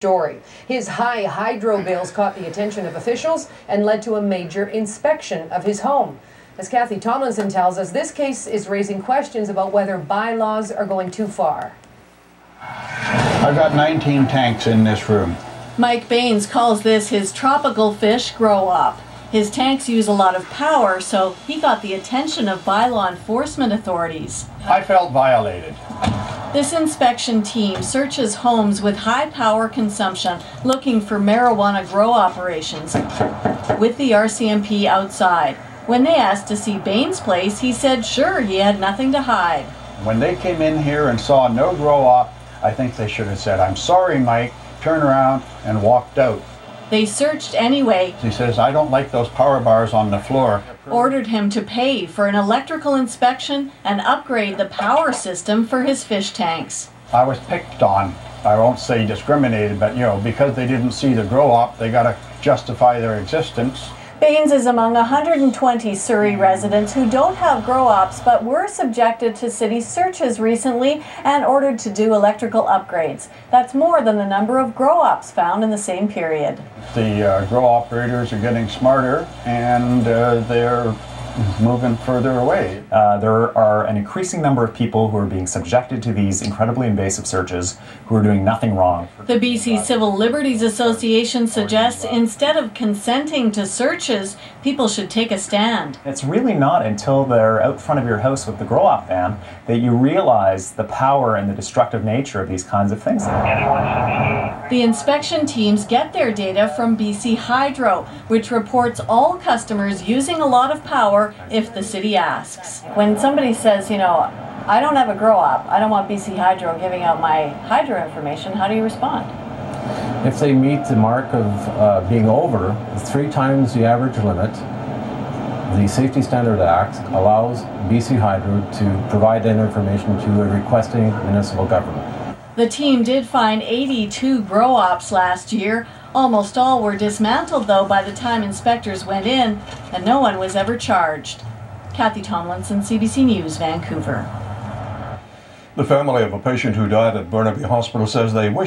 Story. His high hydro bills caught the attention of officials and led to a major inspection of his home. As Kathy Tomlinson tells us, this case is raising questions about whether bylaws are going too far. I've got 19 tanks in this room. Mike Baines calls this his tropical fish grow up. His tanks use a lot of power, so he got the attention of bylaw enforcement authorities. I felt violated. This inspection team searches homes with high power consumption, looking for marijuana grow operations, with the RCMP outside. When they asked to see Baines' place, he said sure, he had nothing to hide. When they came in here and saw no grow op, I think they should have said, "I'm sorry, Mike," turned around and walked out. They searched anyway. He says, "I don't like those power bars on the floor." Ordered him to pay for an electrical inspection and upgrade the power system for his fish tanks. I was picked on. I won't say discriminated, but because they didn't see the grow op, they got to justify their existence. Baines is among 120 Surrey residents who don't have grow-ops but were subjected to city searches recently and ordered to do electrical upgrades. That's more than the number of grow-ops found in the same period. The grow operators are getting smarter and they're moving further away. There are an increasing number of people who are being subjected to these incredibly invasive searches who are doing nothing wrong. The BC Civil Liberties Association suggests instead of consenting to searches, people should take a stand. It's really not until they're out front of your house with the grow-op van that you realize the power and the destructive nature of these kinds of things. The inspection teams get their data from BC Hydro, which reports all customers using a lot of power if the city asks. When somebody says, I don't have a grow-op, I don't want BC Hydro giving out my hydro information, how do you respond? If they meet the mark of being over 3 times the average limit, the Safety Standard Act allows BC Hydro to provide that information to a requesting municipal government. The team did find 82 grow-ops last year. Almost all were dismantled, though, by the time inspectors went in, and no one was ever charged. Kathy Tomlinson, CBC News, Vancouver. The family of a patient who died at Burnaby Hospital says they wish